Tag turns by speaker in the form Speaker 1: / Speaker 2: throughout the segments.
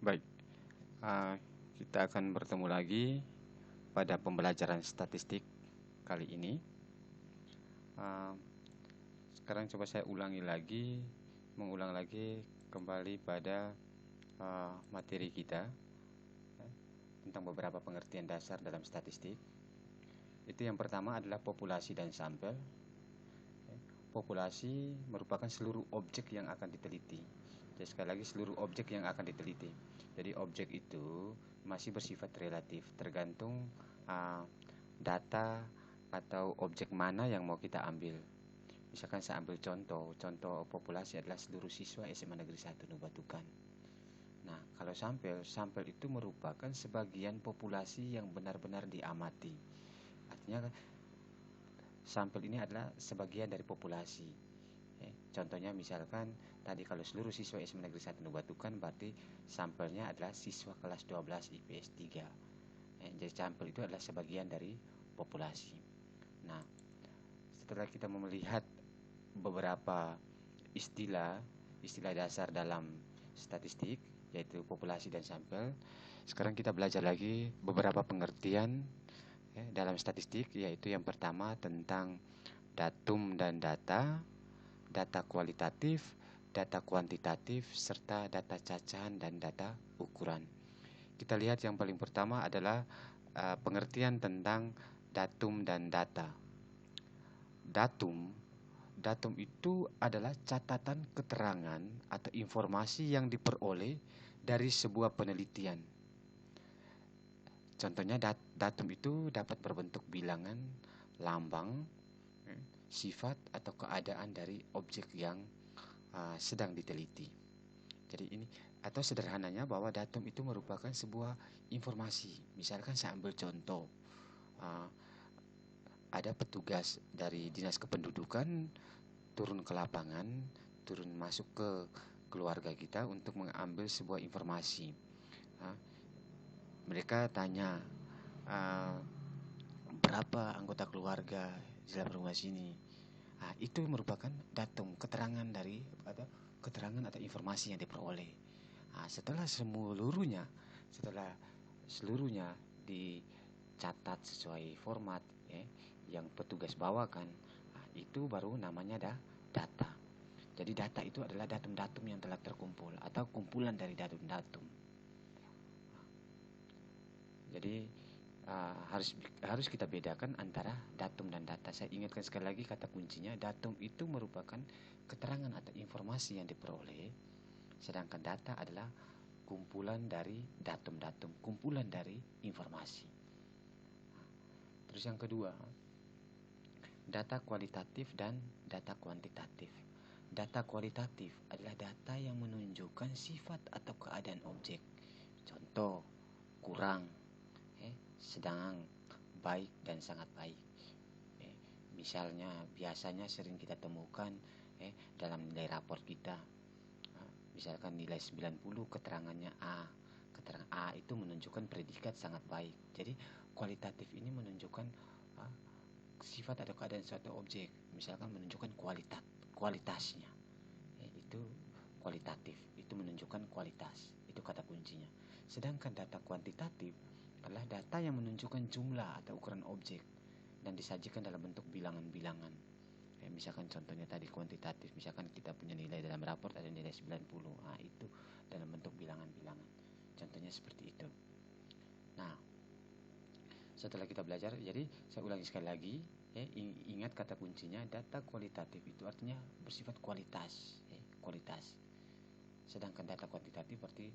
Speaker 1: Baik, uh, kita akan bertemu lagi pada pembelajaran statistik kali ini. Uh, Sekarang coba saya mengulang lagi kembali pada materi kita tentang beberapa pengertian dasar dalam statistik. Itu yang pertama adalah populasi dan sampel. Populasi merupakan seluruh objek yang akan diteliti. Jadi sekali lagi seluruh objek yang akan diteliti. Jadi objek itu masih bersifat relatif, tergantung data atau objek mana yang mau kita ambil. Misalkan saya ambil contoh populasi adalah seluruh siswa SMA Negeri 1 Nubatukan. Nah, kalau sampel itu merupakan sebagian populasi yang benar-benar diamati. Artinya sampel ini adalah sebagian dari populasi. Contohnya misalkan tadi kalau seluruh siswa SMA Negeri 1 Nubatukan berarti sampelnya adalah siswa kelas 12 IPS 3. Jadi sampel itu adalah sebagian dari populasi. Nah, setelah kita melihat beberapa istilah dasar dalam statistik, yaitu populasi dan sampel, sekarang kita belajar lagi beberapa pengertian dalam statistik, yaitu yang pertama tentang datum dan data, data kualitatif, data kuantitatif, serta data cacahan dan data ukuran. Kita lihat yang paling pertama adalah pengertian tentang datum dan data. Datum itu adalah catatan keterangan atau informasi yang diperoleh dari sebuah penelitian. Contohnya datum itu dapat berbentuk bilangan, lambang, sifat atau keadaan dari objek yang sedang diteliti. Jadi ini atau sederhananya bahwa datum itu merupakan sebuah informasi. Misalkan saya ambil contoh, ada petugas dari Dinas Kependudukan turun ke lapangan, turun masuk ke keluarga kita untuk mengambil sebuah informasi. Mereka tanya, berapa anggota keluarga di dalam rumah sini. Itu merupakan datum, keterangan atau informasi yang diperoleh. Setelah seluruhnya dicatat sesuai format yang petugas bawakan, itu baru namanya data. Jadi data itu adalah datum-datum yang telah terkumpul atau kumpulan dari datum-datum. Jadi harus kita bedakan antara datum dan data. Saya ingatkan sekali lagi kata kuncinya, datum itu merupakan keterangan atau informasi yang diperoleh, sedangkan data adalah kumpulan dari datum-datum, kumpulan dari informasi. Terus yang kedua, data kualitatif dan data kuantitatif. Data kualitatif adalah data yang menunjukkan sifat atau keadaan objek. Contoh, kurang, sedang, baik, dan sangat baik. Misalnya biasanya sering kita temukan dalam nilai rapor kita. Misalkan nilai 90 keterangannya A. Keterangan A itu menunjukkan predikat sangat baik. Jadi kualitatif ini menunjukkan sifat atau keadaan suatu objek. Misalkan menunjukkan kualitasnya. Itu kualitatif, itu menunjukkan kualitas. Itu kata kuncinya. Sedangkan data kuantitatif adalah data yang menunjukkan jumlah atau ukuran objek dan disajikan dalam bentuk bilangan-bilangan. Misalkan contohnya tadi kuantitatif, misalkan kita punya nilai dalam raport ada nilai 90. Itu dalam bentuk bilangan-bilangan. Contohnya seperti itu. Nah, setelah kita belajar, jadi saya ulangi sekali lagi, ingat kata kuncinya, data kualitatif itu artinya bersifat kualitas. Sedangkan data kuantitatif berarti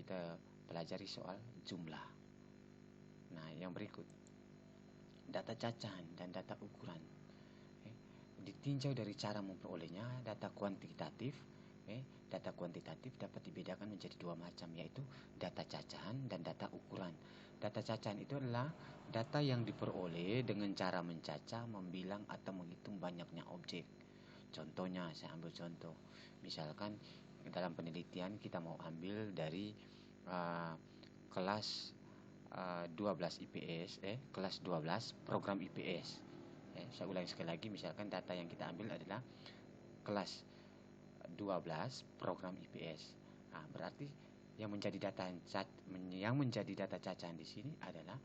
Speaker 1: kita pelajari soal jumlah. Nah, yang berikut, data cacahan dan data ukuran. Ditinjau dari cara memperolehnya, data kuantitatif dapat dibedakan menjadi dua macam, yaitu data cacahan dan data ukuran. Data cacahan itu adalah data yang diperoleh dengan cara mencaca, membilang, atau menghitung banyaknya objek. Contohnya, saya ambil contoh. Misalkan dalam penelitian kita mau ambil dari kelas 12 IPS, kelas 12 program IPS. Saya ulangi sekali lagi, misalkan data yang kita ambil adalah kelas 12 program IPS. Berarti yang menjadi data cacahan di sini adalah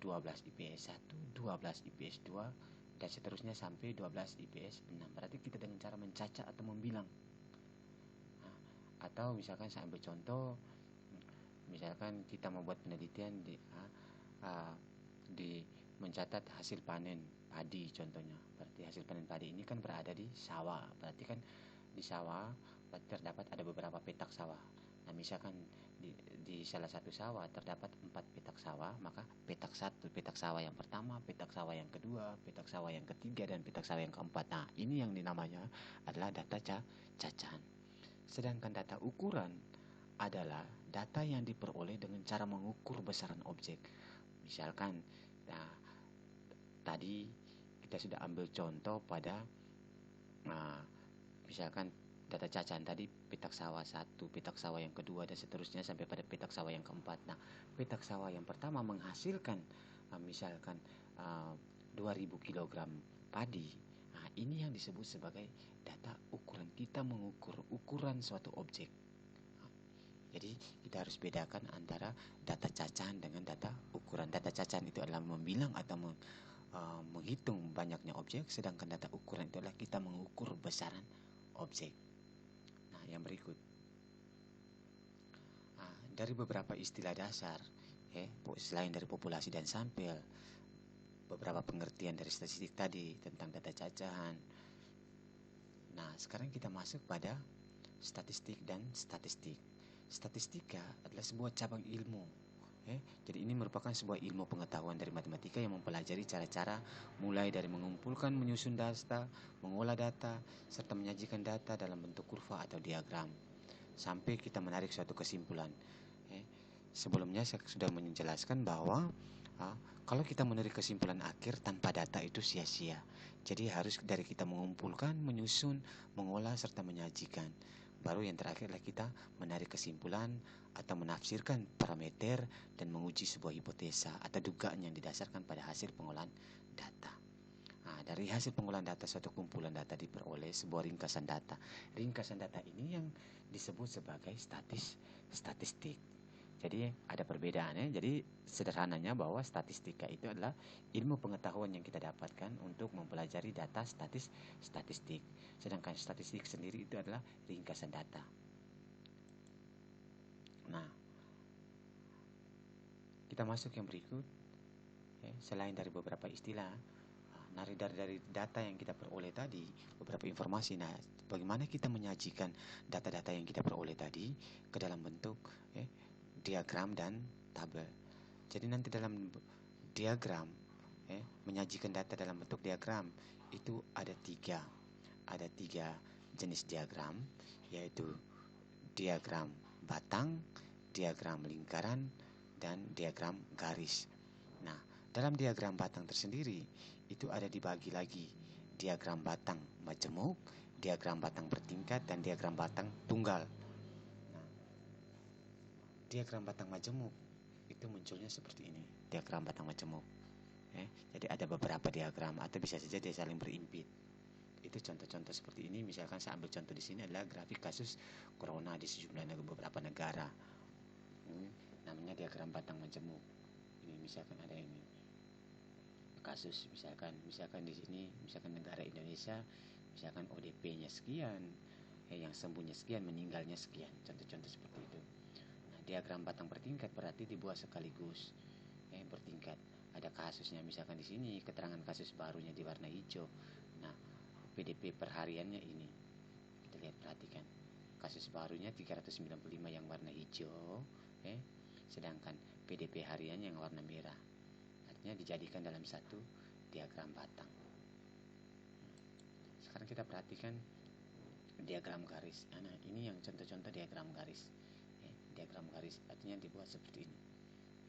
Speaker 1: 12 IPS 1, 12 IPS 2, dan seterusnya sampai 12 IPS 6. Berarti kita dengan cara mencaca atau membilang. Nah, atau misalkan saya ambil contoh, misalkan kita membuat penelitian di mencatat hasil panen padi contohnya. Berarti hasil panen padi ini kan berada di sawah. Berarti kan di sawah terdapat ada beberapa petak sawah. Nah, misalkan di salah satu sawah terdapat 4 petak sawah, maka petak satu, petak sawah yang pertama, petak sawah yang kedua, petak sawah yang ketiga, dan petak sawah yang keempat. Nah, ini yang dinamanya adalah data cacahan. Sedangkan data ukuran adalah data yang diperoleh dengan cara mengukur besaran objek. Misalkan, nah, tadi kita sudah ambil contoh pada misalkan data cacahan tadi petak sawah 1, petak sawah yang kedua, dan seterusnya sampai pada petak sawah yang keempat. Nah, petak sawah yang pertama menghasilkan misalkan 2000 kg padi. Nah, ini yang disebut sebagai data ukuran. Kita mengukur ukuran suatu objek. Jadi kita harus bedakan antara data cacahan dengan data ukuran. Data cacahan itu adalah membilang atau menghitung banyaknya objek, sedangkan data ukuran itu adalah kita mengukur besaran objek. Nah, yang berikut, dari beberapa istilah dasar, selain dari populasi dan sampel, beberapa pengertian dari statistik tadi tentang data cacahan. Nah, sekarang kita masuk pada statistik dan statistik. Statistika adalah sebuah cabang ilmu. Jadi ini merupakan sebuah ilmu pengetahuan dari matematika yang mempelajari cara-cara mulai dari mengumpulkan, menyusun data, mengolah data, serta menyajikan data dalam bentuk kurva atau diagram, sampai kita menarik suatu kesimpulan. Sebelumnya saya sudah menjelaskan bahwa kalau kita menarik kesimpulan akhir tanpa data itu sia-sia. Jadi harus dari kita mengumpulkan, menyusun, mengolah, serta menyajikan. Baru yang terakhir adalah kita menarik kesimpulan atau menafsirkan parameter dan menguji sebuah hipotesa atau dugaan yang didasarkan pada hasil pengolahan data. Nah, dari hasil pengolahan data suatu kumpulan data diperoleh sebuah ringkasan data. Ringkasan data ini yang disebut sebagai statistik. Jadi ada perbedaannya. Jadi sederhananya bahwa statistika itu adalah ilmu pengetahuan yang kita dapatkan untuk mempelajari data statistik. Sedangkan statistik sendiri itu adalah ringkasan data. Nah, kita masuk yang berikut. Selain dari beberapa istilah, dari data yang kita peroleh tadi, beberapa informasi. Nah, bagaimana kita menyajikan data-data yang kita peroleh tadi ke dalam bentuk diagram dan tabel. Jadi nanti dalam diagram, menyajikan data dalam bentuk diagram itu ada tiga jenis diagram, yaitu diagram batang, diagram lingkaran, dan diagram garis. Nah, dalam diagram batang tersendiri itu ada dibagi lagi diagram batang majemuk, diagram batang bertingkat, dan diagram batang tunggal. Diagram batang majemuk itu munculnya seperti ini, diagram batang majemuk. Jadi ada beberapa diagram atau bisa saja dia saling berimpit. Itu contoh-contoh seperti ini. Misalkan saya ambil contoh di sini adalah grafik kasus corona di sejumlah beberapa negara. Ini namanya diagram batang majemuk. Ini misalkan ada ini kasus, misalkan di sini misalkan negara Indonesia, misalkan ODP-nya sekian, yang sembuhnya sekian, meninggalnya sekian. Contoh-contoh seperti itu. Diagram batang bertingkat berarti dibuat sekaligus, bertingkat. Ada kasusnya, misalkan di sini keterangan kasus barunya di warna hijau. Nah, PDP perhariannya ini. Kita lihat, perhatikan. Kasus barunya 395 yang warna hijau, sedangkan PDP hariannya yang warna merah. Artinya dijadikan dalam satu diagram batang. Sekarang kita perhatikan diagram garis. Nah, ini yang contoh-contoh diagram garis. Diagram garis artinya dibuat seperti ini.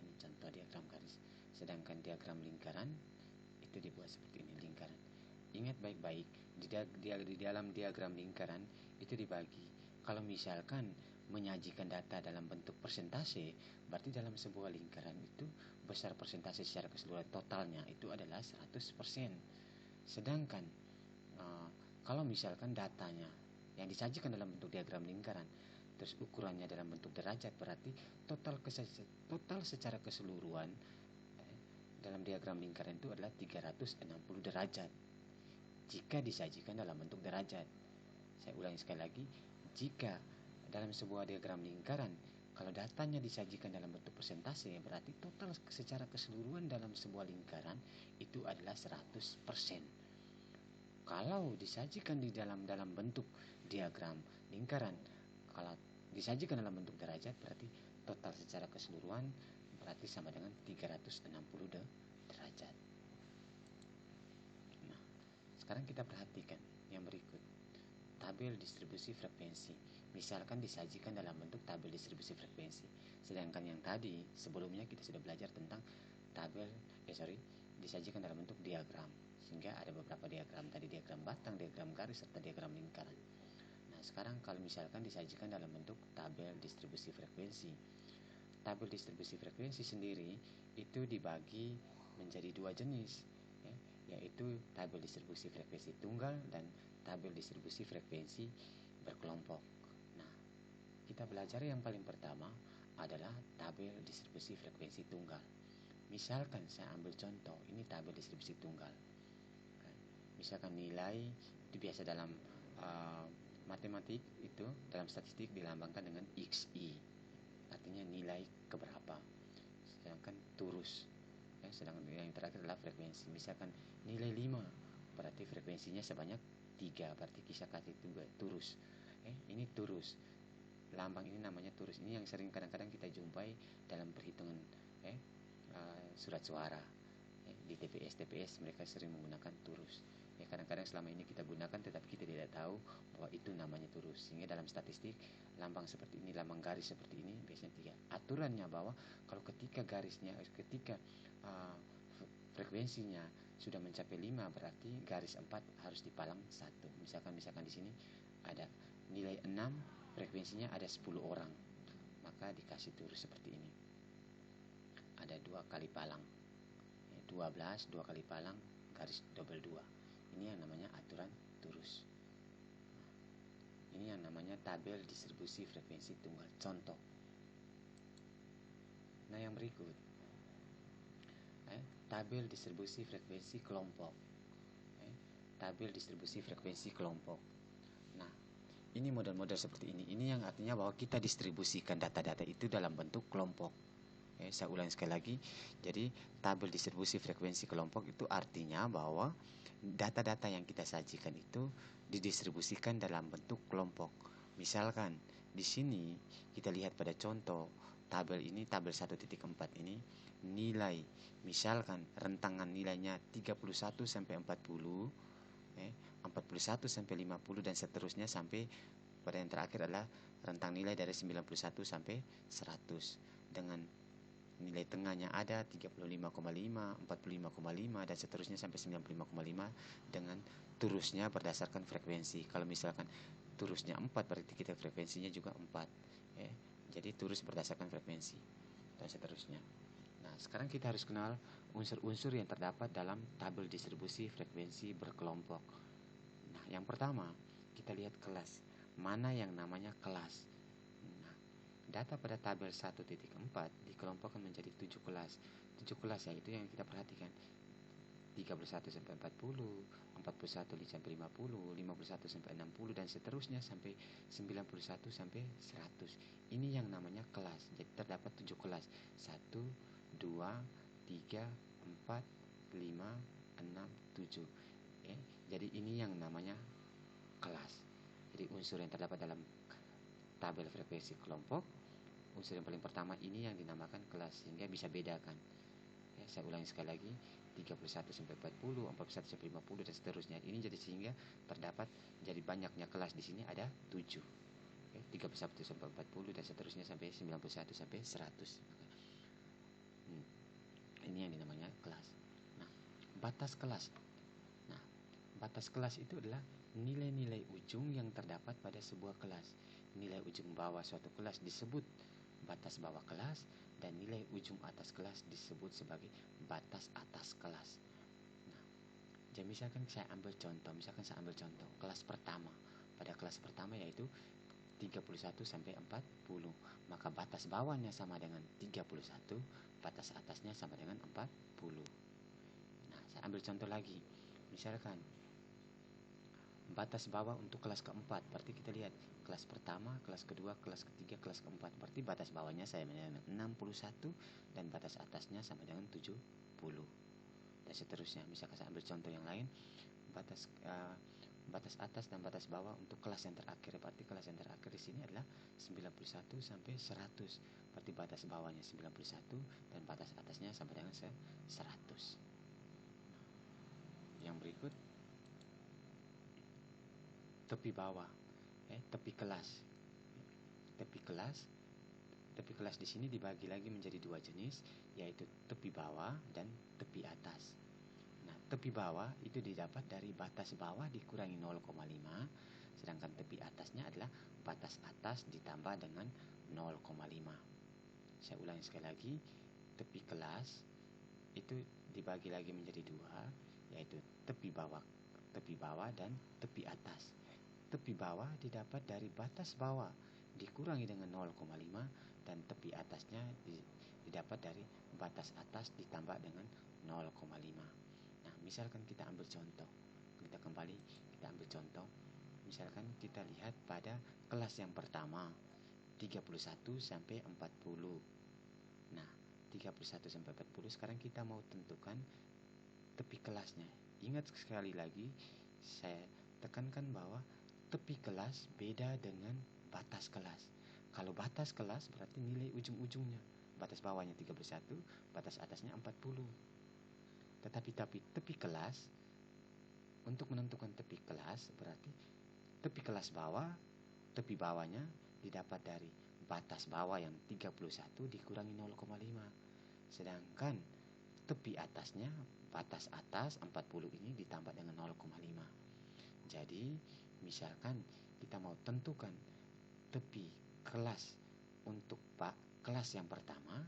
Speaker 1: Ini contoh diagram garis. Sedangkan diagram lingkaran itu dibuat seperti ini, lingkaran. Ingat baik-baik, di dalam diagram lingkaran itu dibagi. Kalau misalkan menyajikan data dalam bentuk persentase, berarti dalam sebuah lingkaran itu besar persentase secara keseluruhan totalnya itu adalah 100%. Sedangkan kalau misalkan datanya yang disajikan dalam bentuk diagram lingkaran terus ukurannya dalam bentuk derajat, berarti total secara keseluruhan dalam diagram lingkaran itu adalah 360 derajat jika disajikan dalam bentuk derajat. Saya ulangi sekali lagi, jika dalam sebuah diagram lingkaran kalau datanya disajikan dalam bentuk persentase, berarti total secara keseluruhan dalam sebuah lingkaran itu adalah 100%. Kalau disajikan di dalam bentuk diagram lingkaran, kalau disajikan dalam bentuk derajat, berarti total secara keseluruhan berarti sama dengan 360 derajat. Nah, sekarang kita perhatikan yang berikut. Tabel distribusi frekuensi. Misalkan disajikan dalam bentuk tabel distribusi frekuensi. Sedangkan yang tadi sebelumnya kita sudah belajar tentang disajikan dalam bentuk diagram. Sehingga ada beberapa diagram, tadi diagram batang, diagram garis, serta diagram lingkaran. Nah, sekarang kalau misalkan disajikan dalam bentuk tabel distribusi frekuensi. Tabel distribusi frekuensi sendiri itu dibagi menjadi dua jenis, yaitu tabel distribusi frekuensi tunggal dan tabel distribusi frekuensi berkelompok. Nah, kita belajar yang paling pertama adalah tabel distribusi frekuensi tunggal. Misalkan saya ambil contoh, ini tabel distribusi tunggal. Misalkan nilai itu biasa dalam matematik itu dalam statistik dilambangkan dengan XI, artinya nilai keberapa. Sedangkan turus, sedangkan yang terakhir adalah frekuensi. Misalkan nilai 5, berarti frekuensinya sebanyak 3, berarti kisah kasih itu turus. Ini turus. Lambang ini namanya turus. Ini yang sering kadang-kadang kita jumpai dalam perhitungan surat suara. Di TPS mereka sering menggunakan turus. Kadang-kadang selama ini kita gunakan tetapi kita tidak tahu bahwa itu namanya turus. Sehingga dalam statistik lambang seperti ini, lambang garis seperti ini biasanya 3. Aturannya bahwa kalau ketika frekuensinya sudah mencapai 5, berarti garis 4 harus dipalang 1. Misalkan di sini ada nilai 6, frekuensinya ada 10 orang, maka dikasih turus seperti ini. Ada 2 kali palang, 12, 2 kali palang, garis double 2. Ini yang namanya aturan turus. Ini yang namanya tabel distribusi frekuensi tunggal. Contoh. Nah, yang berikut, tabel distribusi frekuensi kelompok. Tabel distribusi frekuensi kelompok. Nah, ini model-model seperti ini. Ini yang artinya bahwa kita distribusikan data-data itu dalam bentuk kelompok. Saya ulangi sekali lagi. Jadi tabel distribusi frekuensi kelompok itu artinya bahwa data-data yang kita sajikan itu didistribusikan dalam bentuk kelompok. Misalkan di sini kita lihat pada contoh tabel ini, tabel 1.4 ini, nilai misalkan rentangan nilainya 31 sampai 40, 41 sampai 50 dan seterusnya sampai pada yang terakhir adalah rentang nilai dari 91 sampai 100 dengan nilai tengahnya ada 35,5, 45,5 dan seterusnya sampai 95,5 dengan turusnya berdasarkan frekuensi. Kalau misalkan turusnya 4 berarti kita frekuensinya juga 4. Jadi turus berdasarkan frekuensi dan seterusnya. Nah, sekarang kita harus kenal unsur-unsur yang terdapat dalam tabel distribusi frekuensi berkelompok. Nah, yang pertama kita lihat kelas. Mana yang namanya kelas? Data pada tabel 1.4 dikelompokkan menjadi 7 kelas. 7 kelas yaitu yang kita perhatikan. 31 sampai 40, 41 sampai 50, 51 sampai 60 dan seterusnya sampai 91 sampai 100. Ini yang namanya kelas. Jadi terdapat 7 kelas. 1, 2, 3, 4, 5, 6, 7. Jadi ini yang namanya kelas. Jadi unsur yang terdapat dalam tabel frekuensi kelompok, unsur yang paling pertama ini yang dinamakan kelas, sehingga bisa bedakan. Saya ulangi sekali lagi, 31 sampai 40, 41 sampai 50 dan seterusnya. Ini jadi sehingga terdapat jadi banyaknya kelas di sini ada 7. 31 sampai 40 dan seterusnya sampai 91 sampai 100. Ini yang dinamanya kelas. Nah, batas kelas. Nah, batas kelas itu adalah nilai-nilai ujung yang terdapat pada sebuah kelas. Nilai ujung bawah suatu kelas disebut batas bawah kelas dan nilai ujung atas kelas disebut sebagai batas atas kelas. Nah, jadi misalkan saya ambil contoh kelas pertama. Pada kelas pertama yaitu 31 sampai 40. Maka batas bawahnya sama dengan 31, batas atasnya sama dengan 40. Nah, saya ambil contoh lagi. Misalkan batas bawah untuk kelas keempat, berarti kita lihat kelas pertama, kelas kedua, kelas ketiga, kelas keempat. Berarti batas bawahnya sama dengan 61 dan batas atasnya sama dengan 70. Dan seterusnya. Misalkan saya ambil contoh yang lain, batas atas dan batas bawah untuk kelas yang terakhir. Berarti kelas yang terakhir di sini adalah 91 sampai 100. Berarti batas bawahnya 91 dan batas atasnya sama dengan 100. Yang berikut tepi bawah, tepi kelas. Tepi kelas di sini dibagi lagi menjadi dua jenis, yaitu tepi bawah dan tepi atas. Nah, tepi bawah itu didapat dari batas bawah dikurangi 0,5, sedangkan tepi atasnya adalah batas atas ditambah dengan 0,5. Saya ulangi sekali lagi, tepi kelas itu dibagi lagi menjadi dua, yaitu tepi bawah dan tepi atas. Tepi bawah didapat dari batas bawah dikurangi dengan 0,5 dan tepi atasnya didapat dari batas atas ditambah dengan 0,5. Nah, misalkan kita ambil contoh. Kita ambil contoh. Misalkan kita lihat pada kelas yang pertama 31 sampai 40. Nah, 31 sampai 40 sekarang kita mau tentukan tepi kelasnya. Ingat sekali lagi saya tekankan bahwa tepi kelas beda dengan batas kelas. Kalau batas kelas berarti nilai ujung-ujungnya. Batas bawahnya 31, batas atasnya 40. Tetapi tepi kelas, untuk menentukan tepi kelas berarti tepi kelas bawah, tepi bawahnya didapat dari batas bawah yang 31 dikurangi 0,5. Sedangkan tepi atasnya, batas atas 40 ini ditambah dengan 0,5. Jadi, misalkan kita mau tentukan tepi kelas untuk kelas yang pertama,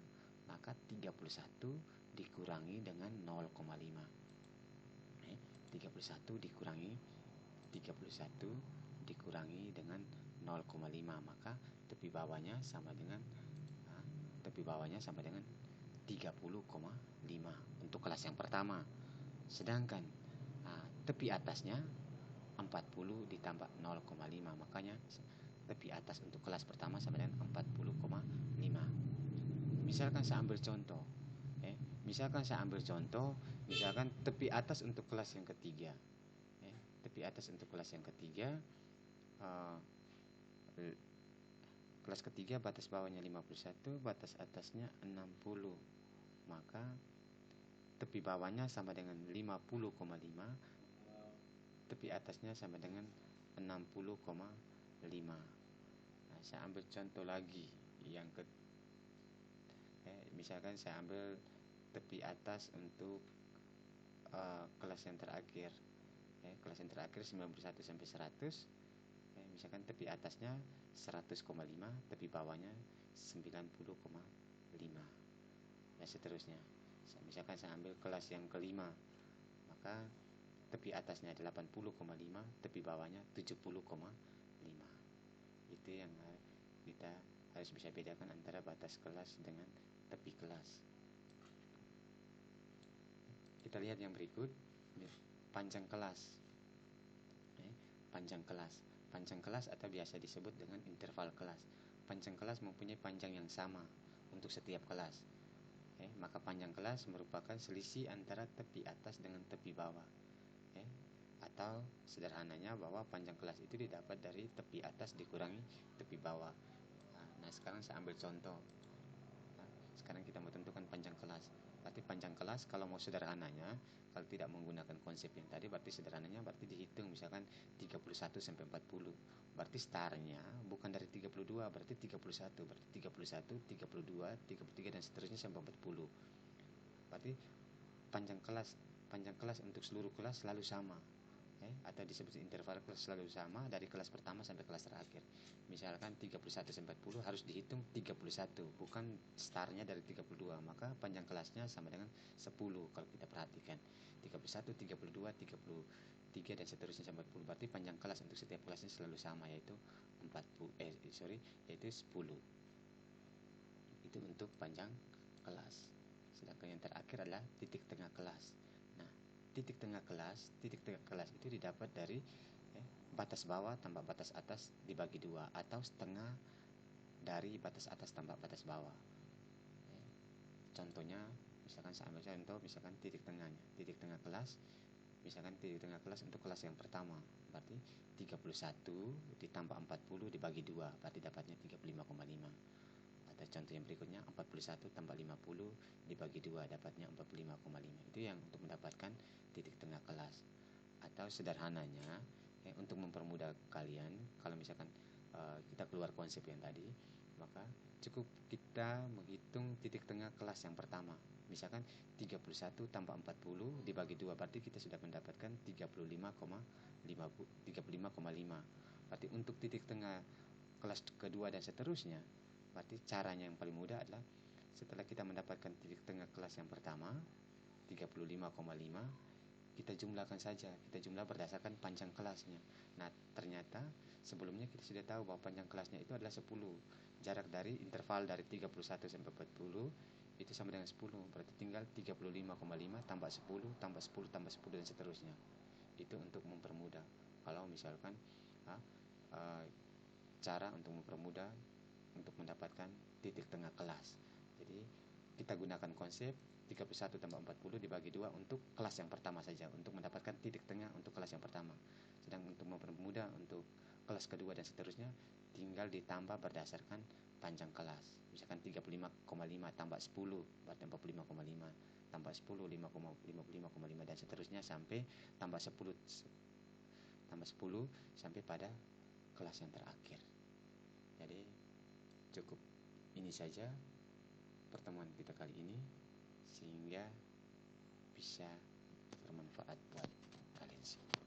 Speaker 1: maka 31 dikurangi dengan 0,5. 31 dikurangi dengan 0,5, maka tepi bawahnya sama dengan 30,5 untuk kelas yang pertama. Sedangkan tepi atasnya 40 ditambah 0,5, makanya tepi atas untuk kelas pertama sama dengan 40,5. Misalkan saya ambil contoh, misalkan tepi atas untuk kelas yang ketiga. Tepi atas untuk kelas yang ketiga, kelas ketiga batas bawahnya 51, batas atasnya 60. Maka tepi bawahnya sama dengan 50,5, tepi atasnya sama dengan 60,5. Nah, saya ambil contoh lagi yang misalkan saya ambil tepi atas untuk kelas yang terakhir. Kelas yang terakhir 91 sampai 100. Misalkan tepi atasnya 100,5, tepi bawahnya 90,5. Dan seterusnya. Misalkan saya ambil kelas yang kelima, maka tepi atasnya 80,5, tepi bawahnya 70,5. Itu yang kita harus bisa bedakan antara batas kelas dengan tepi kelas. Kita lihat yang berikut, panjang kelas. Panjang kelas atau biasa disebut dengan interval kelas. Panjang kelas mempunyai panjang yang sama untuk setiap kelas. Maka panjang kelas merupakan selisih antara tepi atas dengan tepi bawah. Atau sederhananya bahwa panjang kelas itu didapat dari tepi atas dikurangi tepi bawah. Nah, sekarang saya ambil contoh. Sekarang kita mau tentukan panjang kelas. Berarti panjang kelas kalau mau sederhananya, kalau tidak menggunakan konsep yang tadi, berarti sederhananya berarti dihitung misalkan 31 sampai 40. Berarti startnya bukan dari 32, berarti 31, berarti 31, 32, 33 dan seterusnya sampai 40. Berarti panjang kelas untuk seluruh kelas selalu sama. atau disebut interval kelas selalu sama dari kelas pertama sampai kelas terakhir. Misalkan 31 sampai 40 harus dihitung 31, bukan startnya dari 32. Maka panjang kelasnya sama dengan 10 kalau kita perhatikan. 31, 32, 33 dan seterusnya sampai 40. Berarti panjang kelas untuk setiap kelasnya selalu sama, yaitu 10. Itu untuk panjang kelas. Sedangkan yang terakhir adalah titik tengah kelas. Nah, titik tengah kelas itu didapat dari batas bawah tambah batas atas dibagi 2, atau setengah dari batas atas tambah batas bawah. Contohnya, misalkan saya ambil contoh, misalkan titik tengah kelas, misalkan titik tengah kelas untuk kelas yang pertama, berarti 31 ditambah 40 dibagi 2, berarti dapatnya 35,5. Atau contoh yang berikutnya, 41 tambah 50 dibagi 2, dapatnya 45,5. Itu yang untuk mendapatkan titik tengah kelas. Atau sederhananya, untuk mempermudah kalian, kalau misalkan kita keluar konsep yang tadi, maka cukup kita menghitung titik tengah kelas yang pertama. Misalkan 31 tambah 40 dibagi 2, berarti kita sudah mendapatkan 35,5. Berarti untuk titik tengah kelas kedua dan seterusnya, berarti caranya yang paling mudah adalah setelah kita mendapatkan titik tengah kelas yang pertama 35,5, kita jumlahkan saja, kita jumlah berdasarkan panjang kelasnya. Nah, ternyata sebelumnya kita sudah tahu bahwa panjang kelasnya itu adalah 10. Jarak dari interval dari 31 sampai 40 itu sama dengan 10. Berarti tinggal 35,5 tambah 10 tambah 10 tambah 10 dan seterusnya. Itu untuk mempermudah. Kalau misalkan cara untuk mempermudah untuk mendapatkan titik tengah kelas. Jadi kita gunakan konsep 31 tambah 40 dibagi 2 untuk kelas yang pertama saja, untuk mendapatkan titik tengah untuk kelas yang pertama. Sedang untuk mempermudah untuk kelas kedua dan seterusnya, tinggal ditambah berdasarkan panjang kelas. Misalkan 35,5 tambah 10 berarti 45,5, tambah 10 55,5 dan seterusnya sampai tambah 10 sampai pada kelas yang terakhir. Jadi cukup ini saja pertemuan kita kali ini, sehingga bisa bermanfaat buat kalian semua.